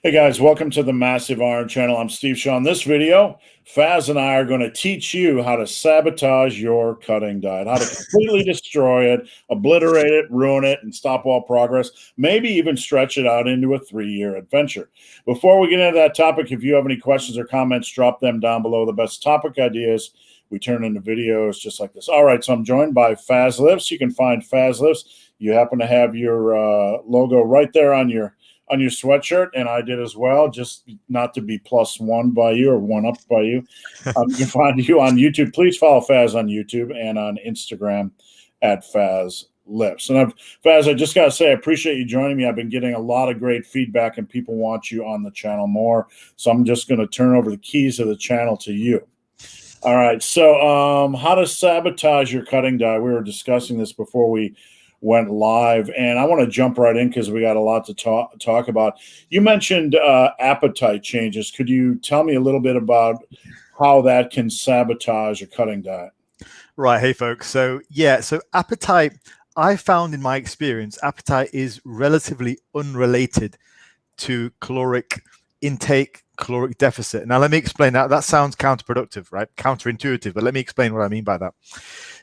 Hey guys, welcome to the Massive Iron Channel. I'm Steve Shaw. In this video, Fazz and I are going to teach you how to sabotage your cutting diet, how to completely destroy it, obliterate it, ruin it, and stop all progress, maybe even stretch it out into a 3-year adventure. Before we get into that topic, if you have any questions or comments, drop them down below. The best topic ideas we turn into videos just like this. All right, so I'm joined by Fazz Lifts. You can find Fazz Lifts. You happen to have your logo right there on your sweatshirt, and I did as well, just not to be +1 by you or 1 up by you. You can find you on YouTube. Please follow Fazz on YouTube and on Instagram at Fazz Lips. And Fazz, I just got to say, I appreciate you joining me. I've been getting a lot of great feedback, and people want you on the channel more. So I'm just going to turn over the keys of the channel to you. All right. So how to sabotage your cutting diet. We were discussing this before we went live, and I want to jump right in because we got a lot to talk about. You mentioned appetite changes. Could you tell me a little bit about how that can sabotage a cutting diet? Right. Hey, folks. So appetite, I found in my experience, appetite is relatively unrelated to caloric intake, caloric deficit. Now, let me explain that. That sounds counterproductive, right? Counterintuitive, but let me explain what I mean by that.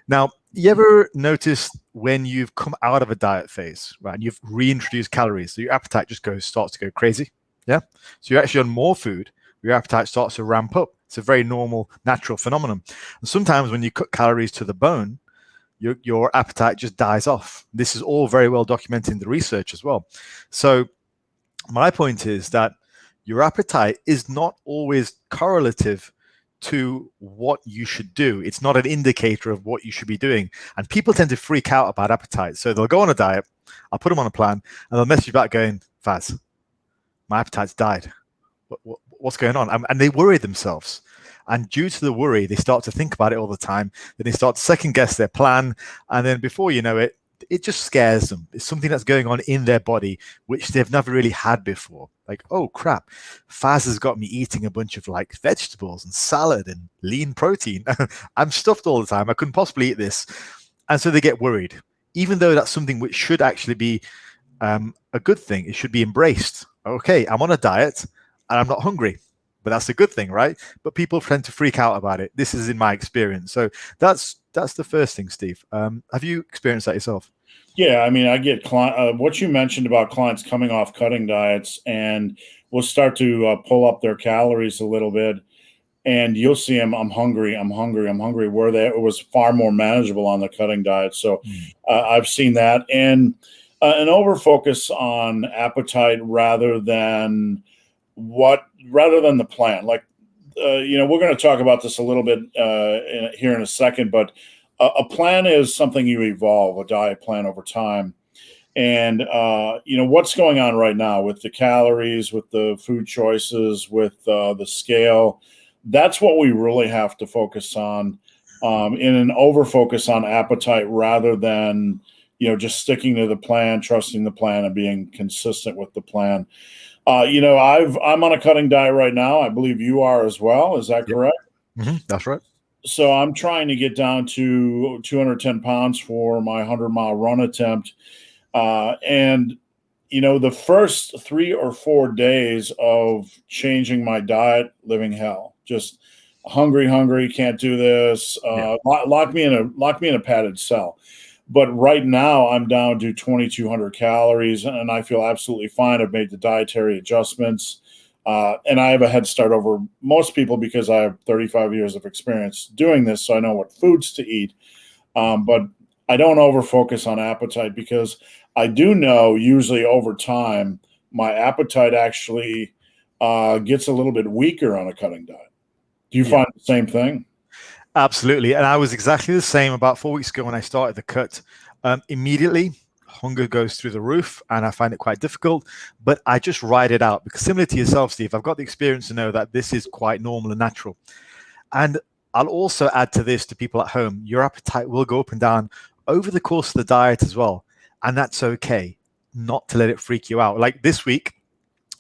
Now, you ever notice when you've come out of a diet phase, right, and you've reintroduced calories, so your appetite just starts to go crazy? Yeah. So you're actually on more food, your appetite starts to ramp up. It's a very normal, natural phenomenon. And sometimes when you cut calories to the bone, your appetite just dies off. This is all very well documented in the research as well. So my point is that your appetite is not always correlative to what you should do. It's not an indicator of what you should be doing. And people tend to freak out about appetite. So they'll go on a diet, I'll put them on a plan, and they'll message you back going, Fazz, my appetite's died. What's going on? And they worry themselves. And due to the worry, they start to think about it all the time. Then they start to second guess their plan. And then before you know it, it just scares them. It's something that's going on in their body, which they've never really had before. Like, oh crap, Fazz has got me eating a bunch of like vegetables and salad and lean protein. I'm stuffed all the time. I couldn't possibly eat this. And so they get worried, even though that's something which should actually be a good thing. It should be embraced. Okay, I'm on a diet and I'm not hungry, but that's a good thing, right? But people tend to freak out about it. This is in my experience. So that's the first thing, Steve. Have you experienced that yourself? Yeah, I mean, I get what you mentioned about clients coming off cutting diets and will start to pull up their calories a little bit, and you'll see them, I'm hungry, I'm hungry, I'm hungry, where it was far more manageable on the cutting diet. So I've seen that, and an over focus on appetite rather than the plan. Like, we're going to talk about this a little bit here in a second, but a plan is something you evolve, a diet plan over time. And, what's going on right now with the calories, with the food choices, with the scale, that's what we really have to focus on, in an over focus on appetite rather than, just sticking to the plan, trusting the plan, and being consistent with the plan. I'm on a cutting diet right now. I believe you are as well. Is that correct? Mm-hmm. That's right. So I'm trying to get down to 210 pounds for my 100-mile run attempt. And the first 3 or 4 days of changing my diet, living hell, just hungry, can't do this. Lock me in a padded cell. But right now I'm down to 2,200 calories, and I feel absolutely fine. I've made the dietary adjustments. And I have a head start over most people because I have 35 years of experience doing this, so I know what foods to eat. But I don't over-focus on appetite because I do know usually over time my appetite actually gets a little bit weaker on a cutting diet. Do you find the same thing? Absolutely. And I was exactly the same about 4 weeks ago when I started the cut. Immediately, hunger goes through the roof and I find it quite difficult, but I just ride it out because similar to yourself, Steve, I've got the experience to know that this is quite normal and natural. And I'll also add to this to people at home, your appetite will go up and down over the course of the diet as well. And that's okay, not to let it freak you out. Like this week,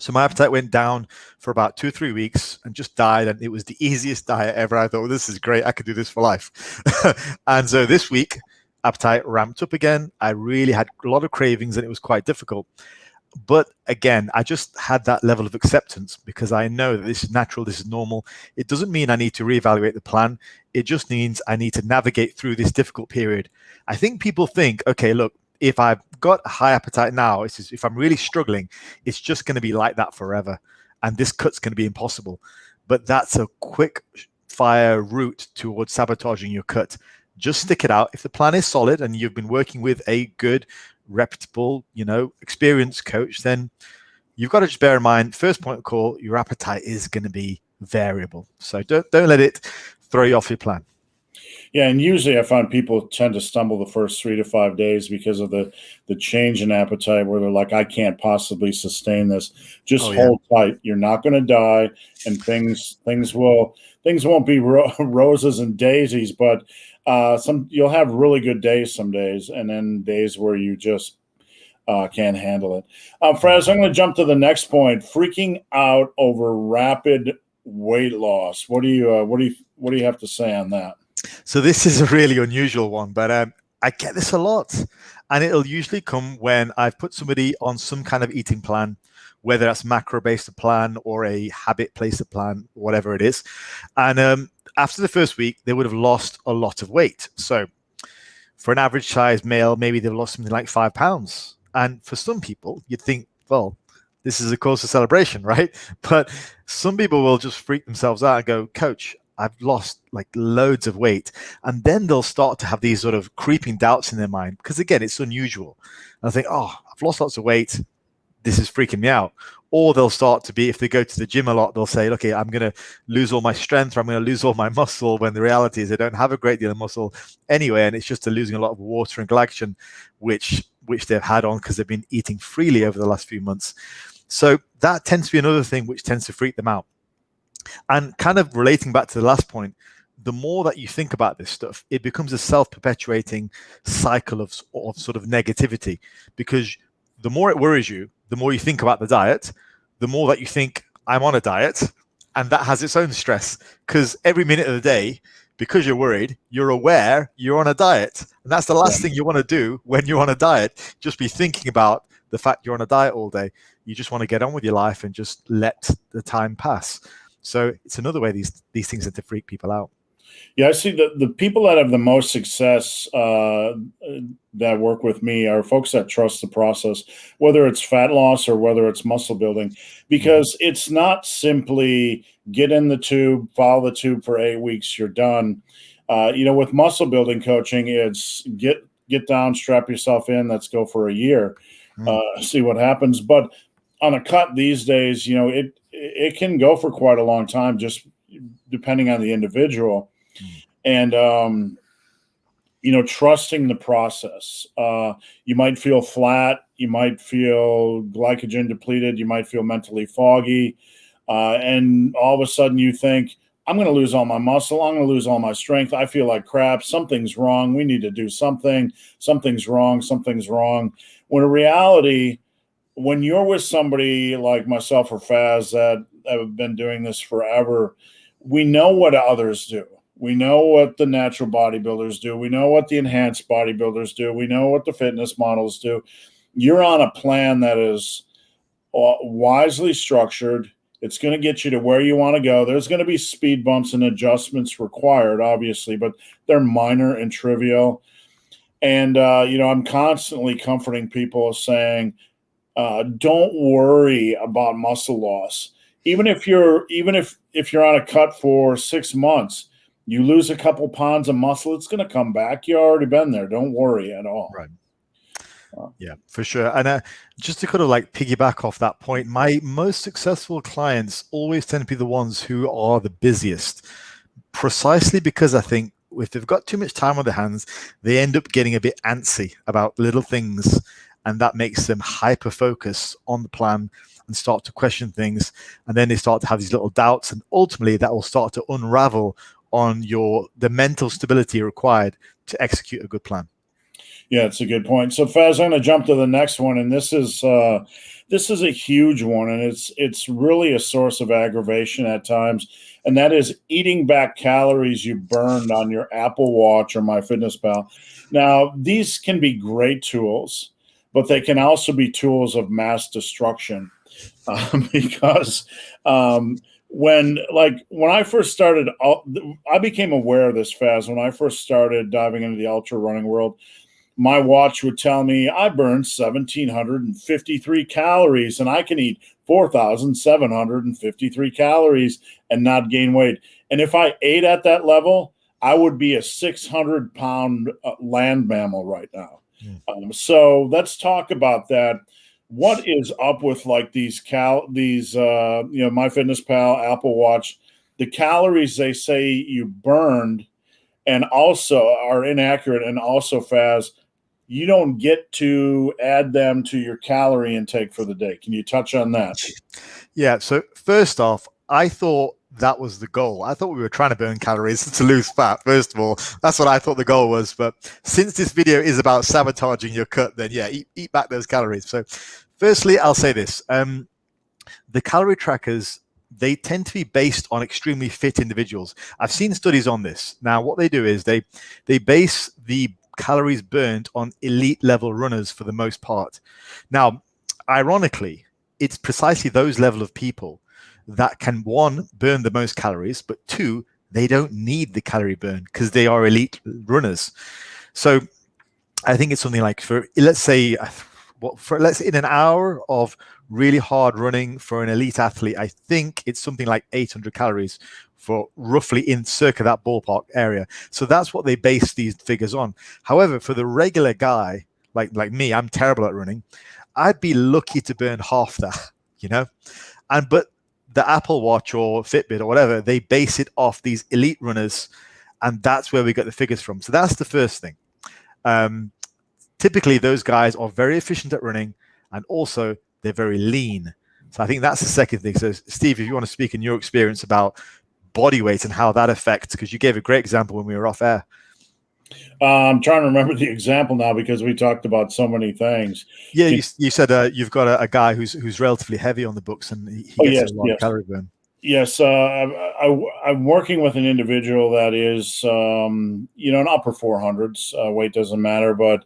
so my appetite went down for about 2 or 3 weeks and just died. And it was the easiest diet ever. I thought, well, this is great. I could do this for life. And so this week, appetite ramped up again. I really had a lot of cravings and it was quite difficult. But again, I just had that level of acceptance because I know that this is natural, this is normal. It doesn't mean I need to reevaluate the plan. It just means I need to navigate through this difficult period. I think people think, okay, look, if I've got a high appetite now, if I'm really struggling, it's just going to be like that forever. And this cut's going to be impossible. But that's a quick fire route towards sabotaging your cut. Just stick it out. If the plan is solid and you've been working with a good, reputable, experienced coach, then you've got to just bear in mind, first point of call, your appetite is going to be variable. So don't let it throw you off your plan. Yeah, and usually I find people tend to stumble the first 3 to 5 days because of the change in appetite, where they're like, I can't possibly sustain this. Just hold tight. You're not going to die, and things won't be roses and daisies, but you'll have really good days some days, and then days where you just can't handle it. Fazz, I'm going to jump to the next point: freaking out over rapid weight loss. What do you have to say on that? So this is a really unusual one, but I get this a lot, and it'll usually come when I've put somebody on some kind of eating plan, whether that's macro-based plan or a habit-based plan, whatever it is. And after the first week, they would have lost a lot of weight. So for an average size male, maybe they've lost something like 5 pounds. And for some people, you'd think, well, this is a cause for celebration, right? But some people will just freak themselves out and go, Coach, I've lost like loads of weight. And then they'll start to have these sort of creeping doubts in their mind because, again, it's unusual. And I think, oh, I've lost lots of weight. This is freaking me out. Or they'll start to be, if they go to the gym a lot, they'll say, okay, I'm going to lose all my strength, or I'm going to lose all my muscle, when the reality is they don't have a great deal of muscle anyway. And it's just losing a lot of water and glycogen, which they've had on because they've been eating freely over the last few months. So that tends to be another thing which tends to freak them out. And kind of relating back to the last point, the more that you think about this stuff, it becomes a self-perpetuating cycle of sort of negativity, because the more it worries you, the more you think about the diet, the more that you think, I'm on a diet, and that has its own stress, because every minute of the day, because you're worried, you're aware you're on a diet. And that's the last thing you want to do when you're on a diet, just be thinking about the fact you're on a diet all day. You just want to get on with your life and just let the time pass. So it's another way these things tend to freak people out. Yeah, I see the people that have the most success that work with me are folks that trust the process, whether it's fat loss or whether it's muscle building, because it's not simply get in the tube, follow the tube for 8 weeks, you're done. With muscle building coaching, it's get down, strap yourself in, let's go for a year, see what happens. But on a cut these days, it can go for quite a long time, just depending on the individual. And trusting the process. You might feel flat, you might feel glycogen depleted, you might feel mentally foggy, and all of a sudden you think, I'm going to lose all my muscle, I'm going to lose all my strength, I feel like crap, something's wrong, we need to do something, something's wrong. When in reality, when you're with somebody like myself or Fazz that have been doing this forever, we know what others do. We know what the natural bodybuilders do. We know what the enhanced bodybuilders do. We know what the fitness models do. You're on a plan that is wisely structured. It's going to get you to where you want to go. There's going to be speed bumps and adjustments required, obviously, but they're minor and trivial. And, I'm constantly comforting people saying, don't worry about muscle loss. Even if you're on a cut for 6 months, you lose a couple pounds of muscle, it's going to come back. You've already been there. Don't worry at all. Right. Yeah, for sure. And just to kind of like piggyback off that point, my most successful clients always tend to be the ones who are the busiest, precisely because I think if they've got too much time on their hands, they end up getting a bit antsy about little things, and that makes them hyper focus on the plan and start to question things. And then they start to have these little doubts, and ultimately that will start to unravel on the mental stability required to execute a good plan. Yeah, it's a good point. So, Fazz, I'm going to jump to the next one, and this is a huge one, and it's really a source of aggravation at times, and that is eating back calories you burned on your Apple Watch or MyFitnessPal. Now, these can be great tools, but they can also be tools of mass destruction. Because when I first started, I became aware of this fast when I first started diving into the ultra running world. My watch would tell me I burned 1,753 calories and I can eat 4,753 calories and not gain weight. And if I ate at that level, I would be a 600-pound land mammal right now. So let's talk about that. What is up with like these MyFitnessPal, Apple Watch, the calories they say you burned and also are inaccurate, and also Faz, you don't get to add them to your calorie intake for the day. Can you touch on that? Yeah. So first off, I thought that was the goal. I thought we were trying to burn calories to lose fat. First of all, that's what I thought the goal was. But since this video is about sabotaging your cut, then yeah, eat back those calories. So firstly, I'll say this. The calorie trackers, they tend to be based on extremely fit individuals. I've seen studies on this. Now, what they do is they base the calories burned on elite level runners for the most part. Now, ironically, it's precisely those level of people that can, one, burn the most calories, but two, they don't need the calorie burn because they are elite runners. So I think it's something like, let's say in an hour of really hard running for an elite athlete, I think it's something like 800 calories for roughly in circa that ballpark area. So that's what they base these figures on. However, for the regular guy like me, I'm terrible at running. I'd be lucky to burn half that, but the Apple Watch or Fitbit or whatever, they base it off these elite runners, and that's where we get the figures from. So that's the first thing. Typically, those guys are very efficient at running, and also they're very lean. So I think that's the second thing. So Steve, if you want to speak in your experience about body weight and how that affects, because you gave a great example when we were off air. I'm trying to remember the example now because we talked about so many things. Yeah, you said you've got a guy who's relatively heavy on the books, and he gets a lot of calorie burn. Yes, I'm working with an individual that is, an upper 400s. Weight doesn't matter, but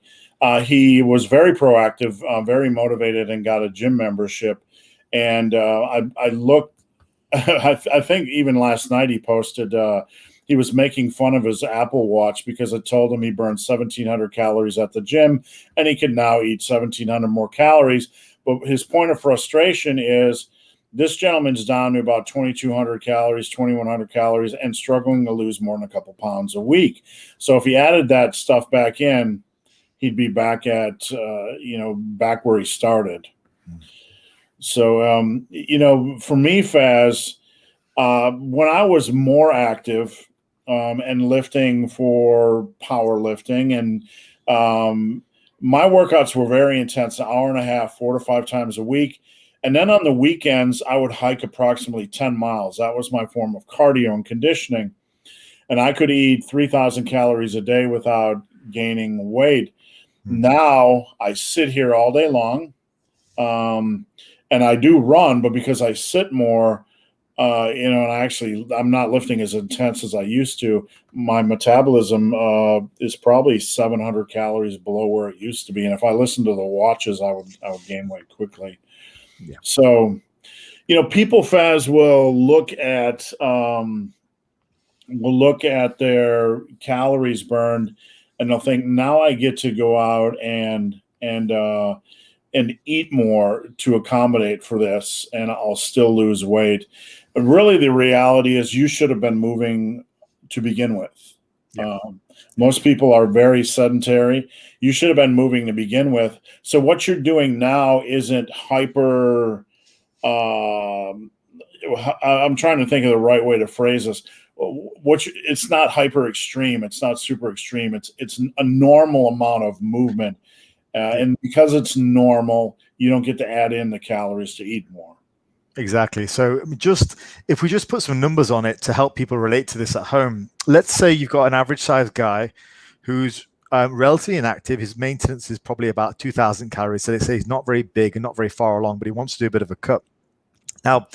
he was very proactive, very motivated, and got a gym membership. And I looked. I think even last night he posted. He was making fun of his Apple Watch because it told him he burned 1,700 calories at the gym, and he could now eat 1,700 more calories. But his point of frustration is this gentleman's down to about 2,200 calories, 2,100 calories, and struggling to lose more than a couple pounds a week. So if he added that stuff back in, he'd be back at, back where he started. So, for me, Faz, when I was more active and lifting for powerlifting, and my workouts were very intense, an hour and a half, 4 to 5 times a week. And then on the weekends, I would hike approximately 10 miles. That was my form of cardio and conditioning. And I could eat 3,000 calories a day without gaining weight. Now I sit here all day long, and I do run, but because I sit more, and I'm not lifting as intense as I used to, my metabolism is probably 700 calories below where it used to be. And if I listen to the watches, I would gain weight quickly. Yeah. So, people, Faz, will look at their calories burned, and they'll think, now I get to go out and eat more to accommodate for this, and I'll still lose weight. But really, the reality is you should have been moving to begin with. Yeah. Most people are very sedentary. You should have been moving to begin with. So what you're doing now isn't hyper. I'm trying to think of the right way to phrase this. It's not hyper extreme. It's not super extreme. It's a normal amount of movement. And because it's normal, you don't get to add in the calories to eat more. Exactly. So if we just put some numbers on it to help people relate to this at home, let's say you've got an average sized guy who's relatively inactive. His maintenance is probably about 2,000 calories. So let's say he's not very big and not very far along, but he wants to do a bit of a cut. Now,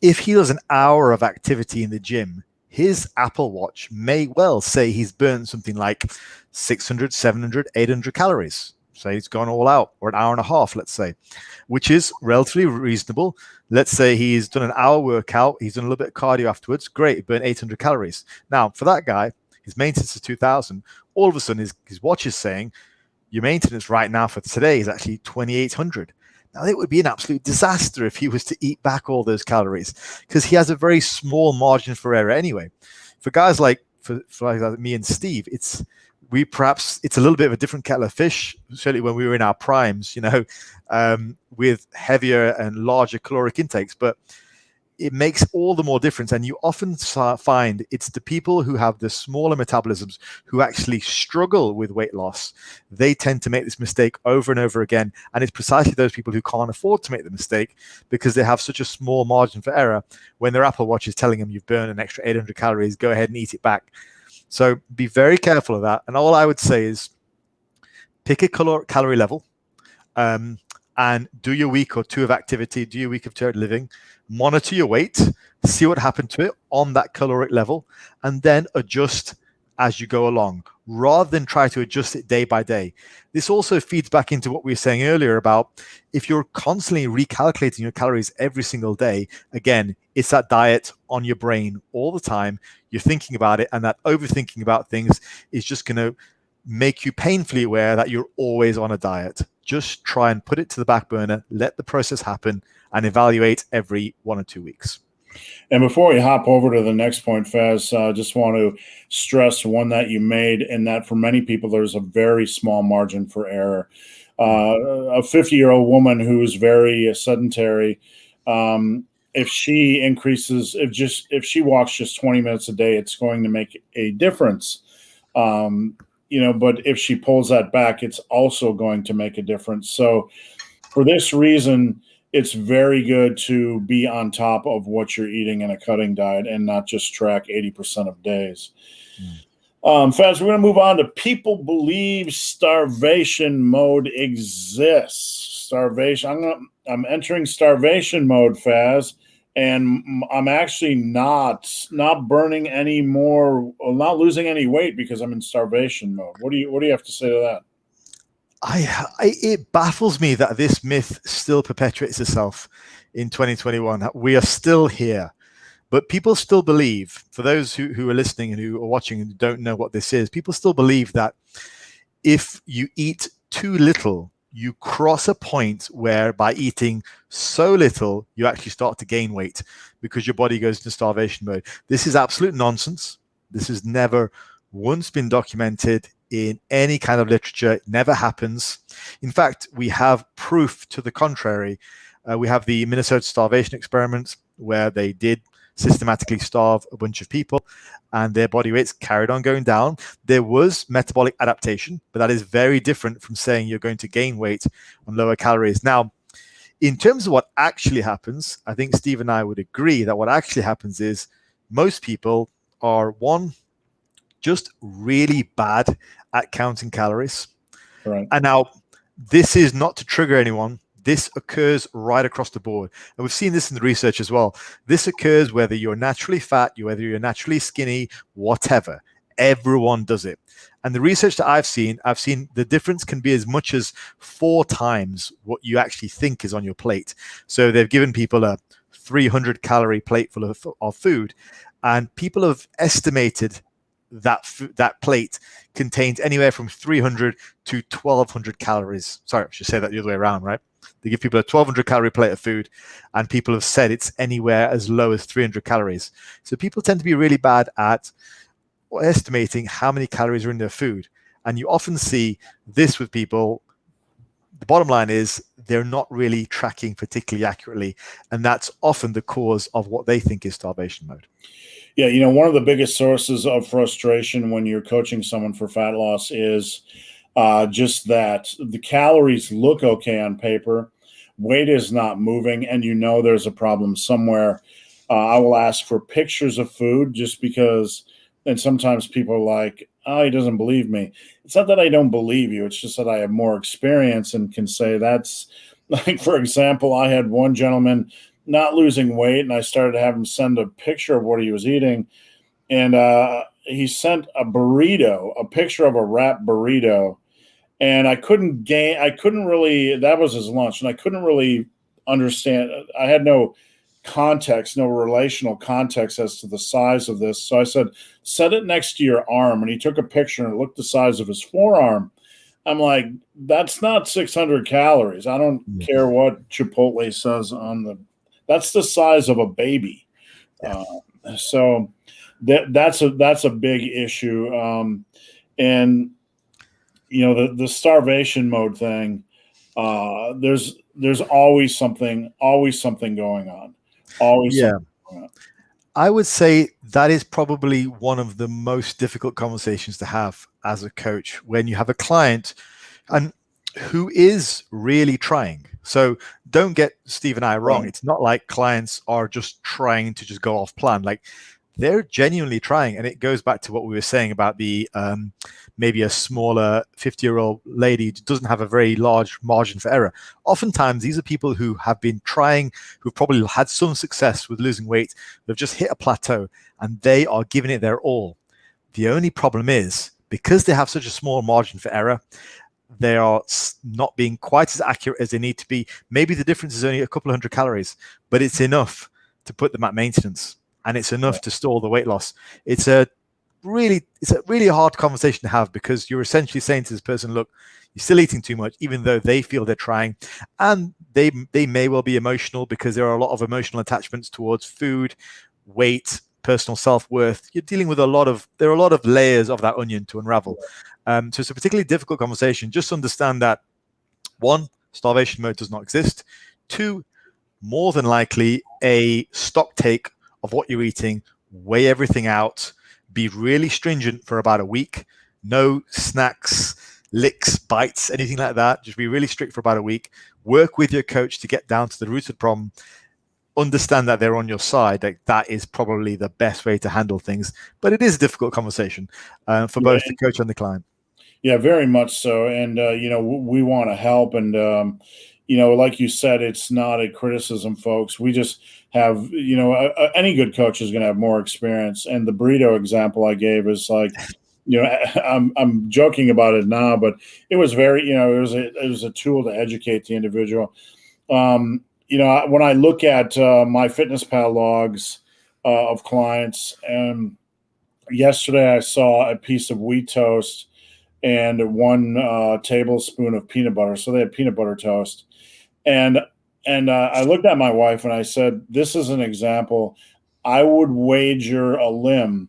if he does an hour of activity in the gym, his Apple Watch may well say he's burned something like 600, 700, 800 calories. say he's gone all out, or an hour and a half, let's say, which is relatively reasonable. Let's say he's done an hour workout, he's done a little bit of cardio afterwards. Great, he burned 800 calories. Now, for that guy, his maintenance is 2,000. All of a sudden, his watch is saying your maintenance right now for today is actually 2,800. Now, it would be an absolute disaster if he was to eat back all those calories, because he has a very small margin for error anyway. For guys like for like me and Steve, it's a little bit of a different kettle of fish, certainly when we were in our primes, with heavier and larger caloric intakes. But it makes all the more difference. And you often find it's the people who have the smaller metabolisms who actually struggle with weight loss. They tend to make this mistake over and over again. And it's precisely those people who can't afford to make the mistake because they have such a small margin for error when their Apple Watch is telling them you've burned an extra 800 calories, go ahead and eat it back. So be very careful of that. And all I would say is pick a calorie level, and do your week or two of activity, do your week of total living, monitor your weight, see what happened to it on that caloric level, and then adjust as you go along, rather than try to adjust it day by day. This also feeds back into what we were saying earlier about if you're constantly recalculating your calories every single day, again, it's that diet on your brain all the time. You're thinking about it, and that overthinking about things is just going to make you painfully aware that you're always on a diet. Just try and put it to the back burner, let the process happen, and evaluate every 1 or 2 weeks. And before we hop over to the next point, Faz, I just want to stress one that you made, and that for many people, there's a very small margin for error. A 50-year-old woman who's very sedentary, if she increases, if she walks just 20 minutes a day, it's going to make a difference. But if she pulls that back, it's also going to make a difference. So for this reason, it's very good to be on top of what you're eating in a cutting diet and not just track 80% of days. Faz, we're going to move on to people believe starvation mode exists. Starvation. I'm entering starvation mode, Faz, and I'm actually not burning any more, not losing any weight because I'm in starvation mode. What do you have to say to that? It baffles me that this myth still perpetuates itself in 2021. We are still here, but people still believe, for those who are listening and who are watching and don't know what this is, people still believe that if you eat too little, you cross a point where by eating so little, you actually start to gain weight because your body goes into starvation mode. This is absolute nonsense. This has never once been documented in any kind of literature. It never happens. In fact, we have proof to the contrary. We have the Minnesota starvation experiment where they did systematically starve a bunch of people and their body weights carried on going down. There was metabolic adaptation, but that is very different from saying you're going to gain weight on lower calories. Now, in terms of what actually happens, I think Steve and I would agree that what actually happens is most people are, one, just really bad at counting calories. Right. And now, this is not to trigger anyone. This occurs right across the board. And we've seen this in the research as well. This occurs whether you're naturally fat, whether you're naturally skinny, whatever. Everyone does it. And the research that I've seen the difference can be as much as 4 times what you actually think is on your plate. So they've given people a 300 calorie plate full of food, and people have estimated that plate contains anywhere from 300 to 1,200 calories. Sorry, I should say that the other way around, right? They give people a 1,200 calorie plate of food, and people have said it's anywhere as low as 300 calories. So people tend to be really bad at estimating how many calories are in their food. And you often see this with people. The bottom line is they're not really tracking particularly accurately, and that's often the cause of what they think is starvation mode. Yeah, one of the biggest sources of frustration when you're coaching someone for fat loss is just that the calories look okay on paper, weight is not moving, and there's a problem somewhere. I will ask for pictures of food just because, and sometimes people are like, oh, he doesn't believe me. It's not that I don't believe you. It's just that I have more experience and can say that's, like, for example, I had one gentleman not losing weight, and I started to have him send a picture of what he was eating. And he sent a picture of a wrapped burrito. and I couldn't gain. I couldn't really. That was his lunch, and I couldn't really understand. I had no context, no relational context as to the size of this. So I said, set it next to your arm. And he took a picture and it looked the size of his forearm. I'm like, that's not 600 calories. I don't care what Chipotle says on that's the size of a baby. Yeah. So that's a big issue. And the starvation mode thing, there's always something going on. Always Yeah. something going on. I would say that is probably one of the most difficult conversations to have as a coach when you have a client and who is really trying. So don't get Steve and I wrong. Right. It's not like clients are just trying to just go off plan. Like they're genuinely trying. And it goes back to what we were saying about the maybe a smaller 50-year-old lady who doesn't have a very large margin for error. Oftentimes, these are people who have been trying, who've probably had some success with losing weight. They've just hit a plateau and they are giving it their all. The only problem is because they have such a small margin for error, they are not being quite as accurate as they need to be. Maybe the difference is only a couple of hundred calories, but it's enough to put them at maintenance. And it's enough to stall the weight loss. It's a really hard conversation to have because you're essentially saying to this person, look, you're still eating too much, even though they feel they're trying. And they may well be emotional because there are a lot of emotional attachments towards food, weight, personal self-worth. You're dealing with there are a lot of layers of that onion to unravel. So it's a particularly difficult conversation. Just understand that, one, starvation mode does not exist. Two, more than likely a stock take of what you're eating, weigh everything out, be really stringent for about a week. No snacks, licks, bites, anything like that. Just be really strict for about a week. Work with your coach to get down to the root of the problem. Understand that they're on your side. Like that is probably the best way to handle things. But it is a difficult conversation for both the coach and the client. Yeah, very much so. And, we want to help. And, like you said, it's not a criticism, folks. We just have, any good coach is going to have more experience. And the burrito example I gave is like, I'm joking about it now, but it was very, it was a tool to educate the individual. When I look at my FitnessPal logs of clients, and yesterday I saw a piece of wheat toast and 1 tablespoon of peanut butter. So they had peanut butter toast. And I looked at my wife and I said, this is an example. I would wager a limb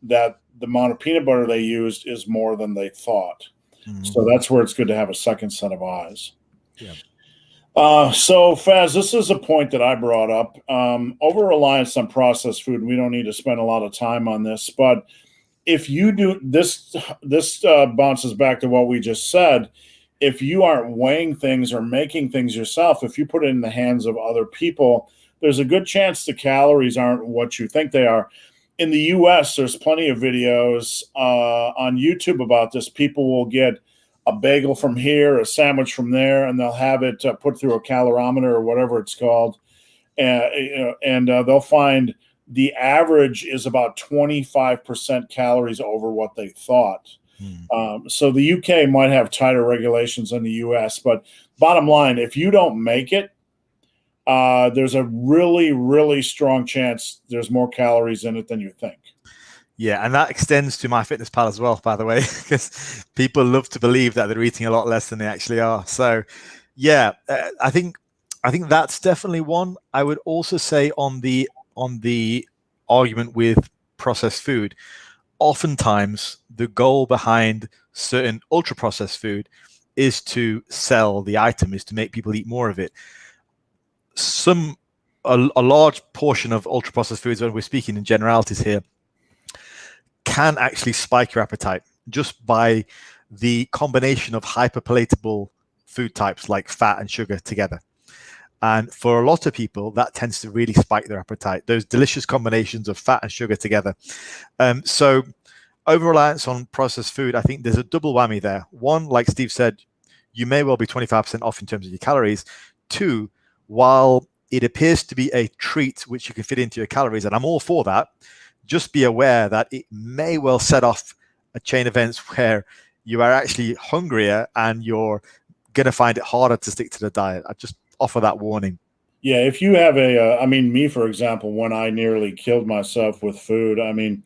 that the amount of peanut butter they used is more than they thought. Mm-hmm. So that's where it's good to have a second set of eyes. Yeah. So Fazz, this is a point that I brought up. Over-reliance on processed food. We don't need to spend a lot of time on this, but if you do this bounces back to what we just said. If you aren't weighing things or making things yourself, if you put it in the hands of other people, there's a good chance the calories aren't what you think they are. In the US, there's plenty of videos on YouTube about this. People will get a bagel from here, a sandwich from there, and they'll have it put through a calorimeter or whatever it's called. And they'll find the average is about 25% calories over what they thought. So the UK might have tighter regulations than the US, but bottom line, if you don't make it, there's a really, really strong chance there's more calories in it than you think. Yeah, and that extends to MyFitnessPal as well, by the way, because people love to believe that they're eating a lot less than they actually are. So, yeah, I think that's definitely one. I would also say on the argument with processed food, oftentimes the goal behind certain ultra processed food is to sell the item, is to make people eat more of it. A large portion of ultra processed foods, when we're speaking in generalities here, can actually spike your appetite just by the combination of hyperpalatable food types like fat and sugar together. And for a lot of people, that tends to really spike their appetite, those delicious combinations of fat and sugar together. So over-reliance on processed food, I think there's a double whammy there. One, like Steve said, you may well be 25% off in terms of your calories. Two, while it appears to be a treat which you can fit into your calories, and I'm all for that, just be aware that it may well set off a chain of events where you are actually hungrier and you're going to find it harder to stick to the diet. I just offer that warning. Yeah, if you have I mean, me, for example, when I nearly killed myself with food, I mean,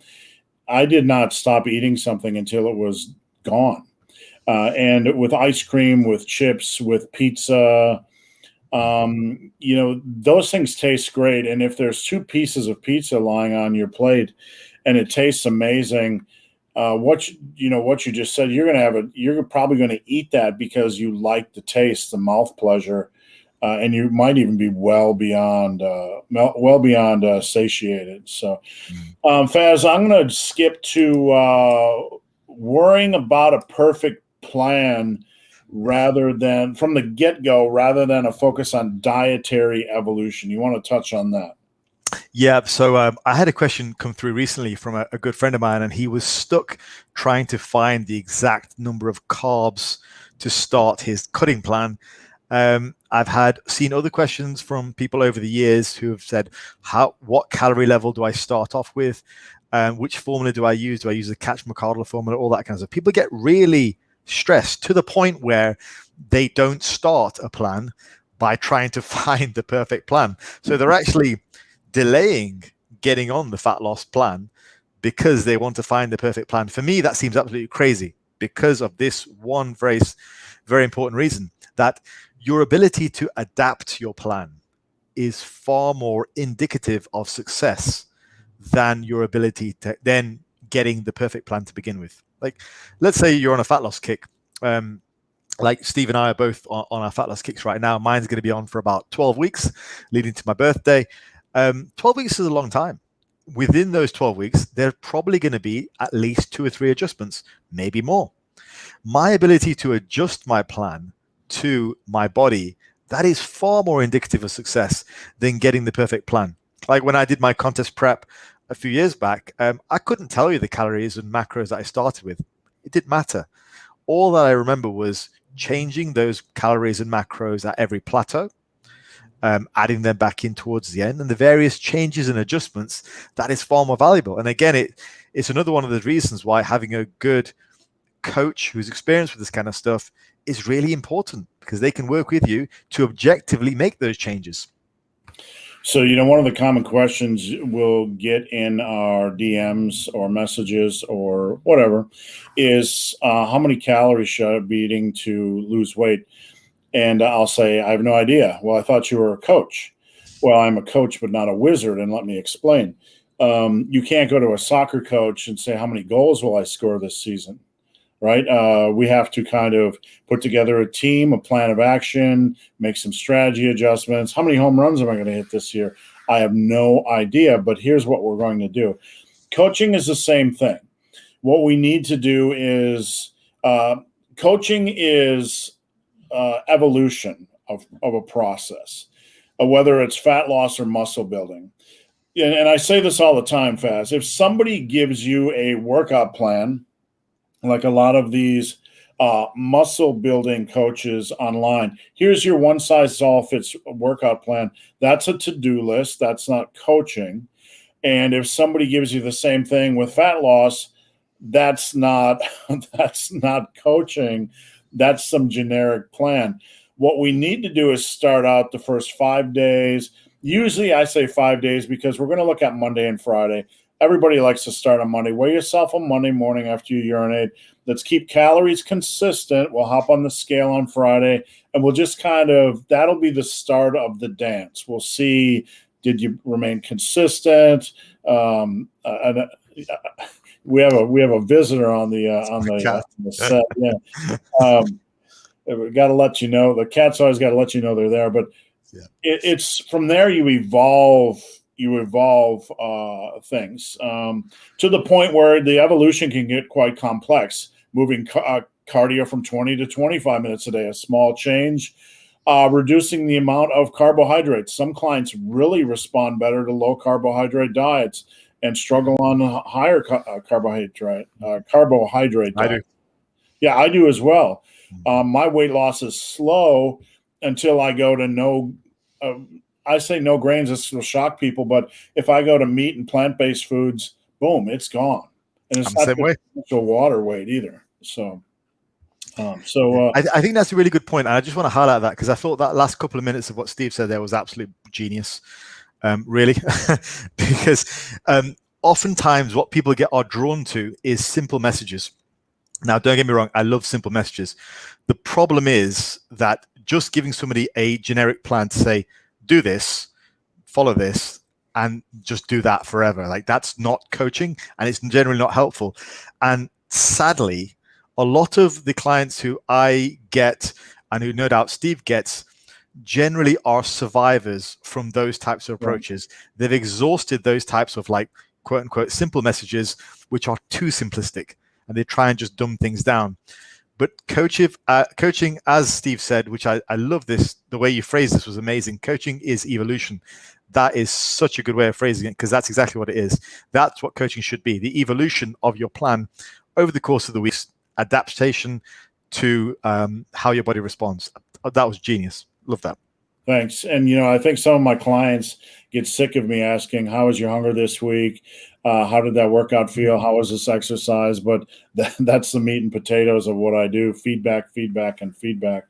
I did not stop eating something until it was gone. And with ice cream, with chips, with pizza, you know, those things taste great. And if there's two pieces of pizza lying on your plate and it tastes amazing, what you just said, you're probably going to eat that because you like the taste, the mouth pleasure, and you might even be well beyond satiated. So, Faz, I'm going to skip to worrying about a perfect plan rather than from the get-go, rather than a focus on dietary evolution. You want to touch on that? Yeah, so I had a question come through recently from a good friend of mine, and he was stuck trying to find the exact number of carbs to start his cutting plan. I've seen other questions from people over the years who have said, what calorie level do I start off with? Which formula do I use? Do I use the Catch-McCardle formula? All that kind of stuff. People get really stressed to the point where they don't start a plan by trying to find the perfect plan. So they're actually delaying getting on the fat loss plan because they want to find the perfect plan. For me, that seems absolutely crazy because of this one very, very important reason, that your ability to adapt your plan is far more indicative of success than your ability to then getting the perfect plan to begin with. Like, let's say you're on a fat loss kick. Like Steve and I are both on our fat loss kicks right now. Mine's going to be on for about 12 weeks leading to my birthday. 12 weeks is a long time. Within those 12 weeks, there's probably going to be at least 2 or 3 adjustments, maybe more. My ability to adjust my plan to my body, that is far more indicative of success than getting the perfect plan. Like when I did my contest prep a few years back, I couldn't tell you the calories and macros that I started with. It didn't matter. All that I remember was changing those calories and macros at every plateau, adding them back in towards the end, and the various changes and adjustments. That is far more valuable. And again, it's another one of the reasons why having a good coach who's experienced with this kind of stuff is really important, because they can work with you to objectively make those changes. So, you know, one of the common questions we'll get in our DMs or messages or whatever is how many calories should I be eating to lose weight? And I'll say, I have no idea. Well, I thought you were a coach. Well, I'm a coach, but not a wizard. And let me explain. You can't go to a soccer coach and say, how many goals will I score this season? Right? We have to kind of put together a team, a plan of action, make some strategy adjustments. How many home runs am I going to hit this year? I have no idea, but here's what we're going to do. Coaching is the same thing. What we need to do is coaching is evolution of a process, whether it's fat loss or muscle building. And I say this all the time, Faz. If somebody gives you a workout plan, like a lot of these muscle building coaches online, here's your one size all fits workout plan. That's a to-do list. That's not coaching. And if somebody gives you the same thing with fat loss, that's not that's not coaching. That's some generic plan. What we need to do is start out the first 5 days. Usually I say 5 days because we're going to look at Monday and Friday. Everybody likes to start on Monday. Weigh yourself on Monday morning after you urinate. Let's keep calories consistent. We'll hop on the scale on Friday, and we'll just that'll be the start of the dance. We'll see, did you remain consistent? We have a visitor on the set. Yeah. We got to let you know. The cat's always got to let you know they're there, but yeah. It's from there you evolve things to the point where the evolution can get quite complex. Moving cardio from 20 to 25 minutes a day, a small change. Reducing the amount of carbohydrates. Some clients really respond better to low carbohydrate diets and struggle on higher carbohydrate diet. I do. Yeah, I do as well. My weight loss is slow until I go to no. I say no grains. This will shock people, but if I go to meat and plant-based foods, boom, it's gone, and it's not the water weight either. So, I think that's a really good point. And I just want to highlight that because I thought that last couple of minutes of what Steve said there was absolute genius, really, because oftentimes what people are drawn to is simple messages. Now, don't get me wrong, I love simple messages. The problem is that just giving somebody a generic plan to say, do this, follow this, and just do that forever, like that's not coaching, and it's generally not helpful. And sadly, a lot of the clients who I get, and who no doubt Steve gets, generally are survivors from those types of approaches. Right. They've exhausted those types of like quote unquote simple messages, which are too simplistic, and they try and just dumb things down. But coaching, as Steve said, which I love this, the way you phrased this was amazing. Coaching is evolution. That is such a good way of phrasing it, because that's exactly what it is. That's what coaching should be, the evolution of your plan over the course of the weeks, adaptation to how your body responds. That was genius. Love that. Thanks. And, I think some of my clients get sick of me asking, how was your hunger this week? How did that workout feel? How was this exercise? But that's the meat and potatoes of what I do. Feedback, feedback, and feedback.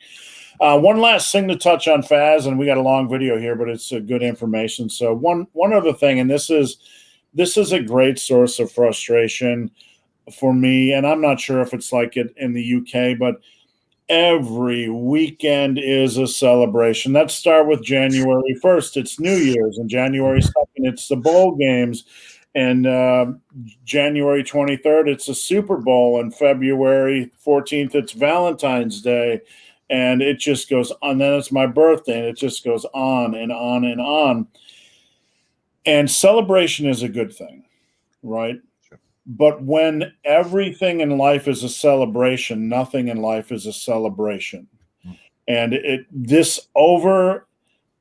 One last thing to touch on Fazz, and we got a long video here, but it's good information. So one other thing, and this is a great source of frustration for me, and I'm not sure if it's like it in the UK, but every weekend is a celebration. Let's start with January 1st. It's New Year's, and January 2nd, it's the bowl games. And January 23rd, it's a Super Bowl. And February 14th, it's Valentine's Day. And it just goes on. Then it's my birthday, and it just goes on and on and on. And celebration is a good thing, right? But when everything in life is a celebration, nothing in life is a celebration. And this over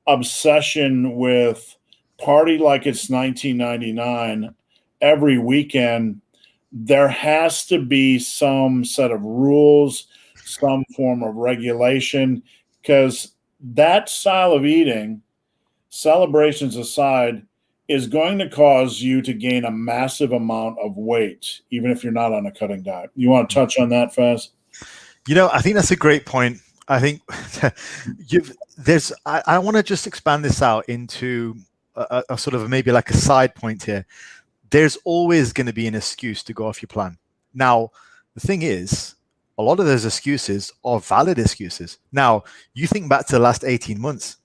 obsession with party like it's 1999 every weekend, there has to be some set of rules, some form of regulation, because that style of eating, celebrations aside, is going to cause you to gain a massive amount of weight, even if you're not on a cutting diet. You want to touch on that, Fazz? I think that's a great point. I think I want to just expand this out into a sort of maybe like a side point here. There's always going to be an excuse to go off your plan. Now, the thing is, a lot of those excuses are valid excuses. Now, you think back to the last 18 months,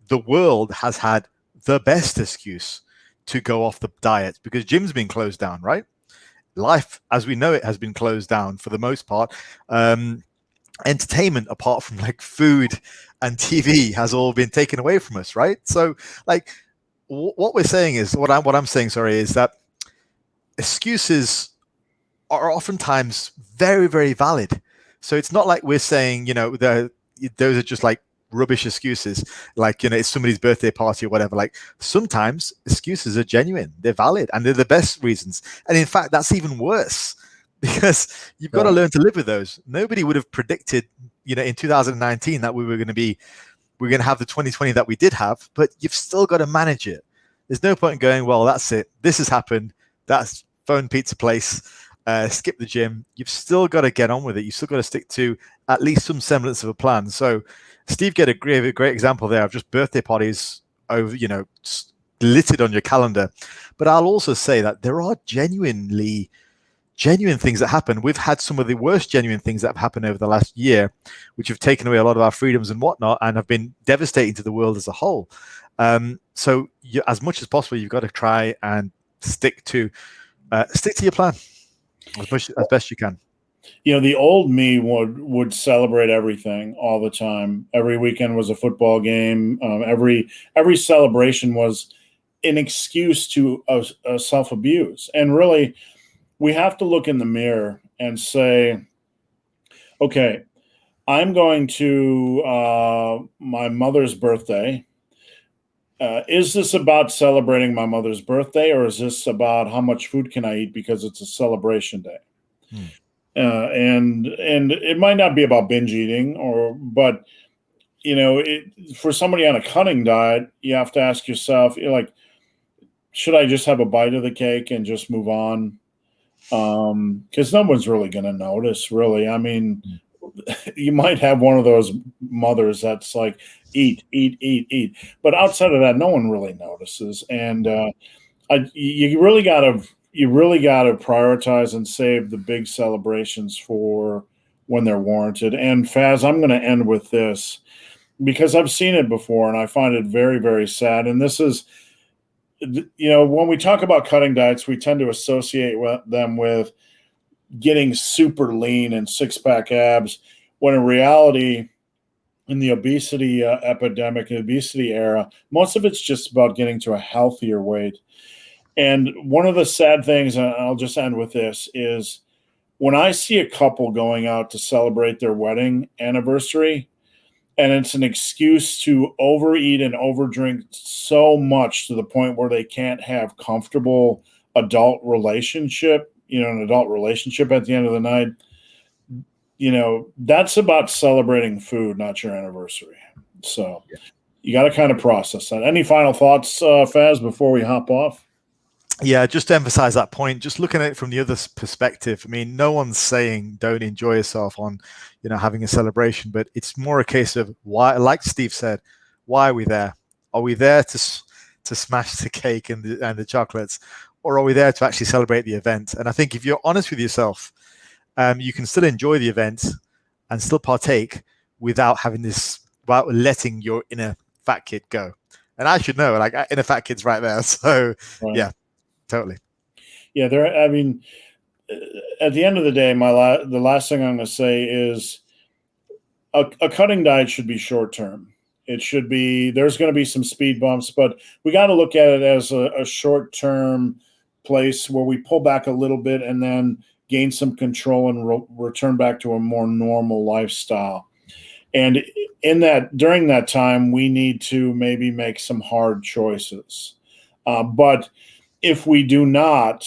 the world has had the best excuse to go off the diet because gym's been closed down, right? Life as we know it has been closed down for the most part. Entertainment, apart from like food and TV, has all been taken away from us, right? So like what we're saying is, what I'm saying, is that excuses are oftentimes very, very valid. So it's not like we're saying, those are just like rubbish excuses, like it's somebody's birthday party or whatever. Like sometimes excuses are genuine, they're valid, and they're the best reasons. And in fact, that's even worse because you've got to learn to live with those. Nobody would have predicted, in 2019 that we we're going to have the 2020 that we did have, but you've still got to manage it. There's no point in going, well, that's it, this has happened, that's phone pizza place, skip the gym. You've still got to get on with it. You've still got to stick to at least some semblance of a plan. So Steve gave a great example there of just birthday parties over, littered on your calendar. But I'll also say that there are genuine things that happen. We've had some of the worst genuine things that have happened over the last year, which have taken away a lot of our freedoms and whatnot, and have been devastating to the world as a whole. So as much as possible, you've got to try and stick to your plan as best you can. The old me would celebrate everything all the time. Every weekend was a football game. Every celebration was an excuse to self-abuse. And really, we have to look in the mirror and say, okay, I'm going to my mother's birthday. Is this about celebrating my mother's birthday, or is this about how much food can I eat because it's a celebration day? And it might not be about binge eating, but for somebody on a cutting diet, you have to ask yourself, should I just have a bite of the cake and just move on? Because no one's really going to notice, really. I mean, you might have one of those mothers that's like, eat, eat, eat, eat. But outside of that, no one really notices. And you really gotta prioritize and save the big celebrations for when they're warranted. And Faz, I'm going to end with this because I've seen it before and I find it very, very sad. And this is, when we talk about cutting diets, we tend to associate them with getting super lean and six-pack abs, when in reality, in the obesity epidemic, obesity era, most of it's just about getting to a healthier weight. And one of the sad things, and I'll just end with this, is when I see a couple going out to celebrate their wedding anniversary, and it's an excuse to overeat and overdrink so much to the point where they can't have comfortable adult relationship, an adult relationship at the end of the night, that's about celebrating food, not your anniversary. So you got to kind of process that. Any final thoughts, Faz, before we hop off? Yeah, just to emphasize that point, just looking at it from the other perspective. I mean, no one's saying don't enjoy yourself on, having a celebration, but it's more a case of why, like Steve said, why are we there? Are we there to smash the cake and the chocolates, or are we there to actually celebrate the event? And I think if you're honest with yourself, you can still enjoy the event and still partake without letting your inner fat kid go. And I should know, like, inner fat kid's right there. So Right. yeah. Totally. Yeah, at the end of the day, the last thing I'm going to say is a cutting diet should be short term. It should be, there's going to be some speed bumps, but we got to look at it as a short term place where we pull back a little bit and then gain some control and return back to a more normal lifestyle. And during that time, we need to maybe make some hard choices. But if we do not,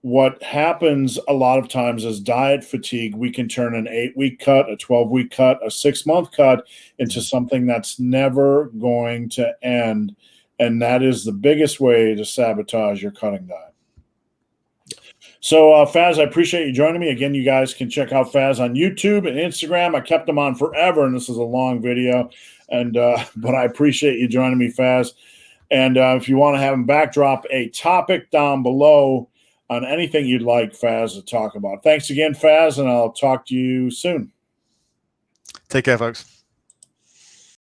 what happens a lot of times is diet fatigue. We can turn an 8-week cut, a 12-week cut, a 6-month cut into something that's never going to end. And that is the biggest way to sabotage your cutting diet. So, Faz, I appreciate you joining me. Again, you guys can check out Faz on YouTube and Instagram. I kept them on forever, and this is a long video. But I appreciate you joining me, Faz. And if you want to have him back, drop a topic down below on anything you'd like Faz to talk about. Thanks again, Faz, and I'll talk to you soon. Take care, folks.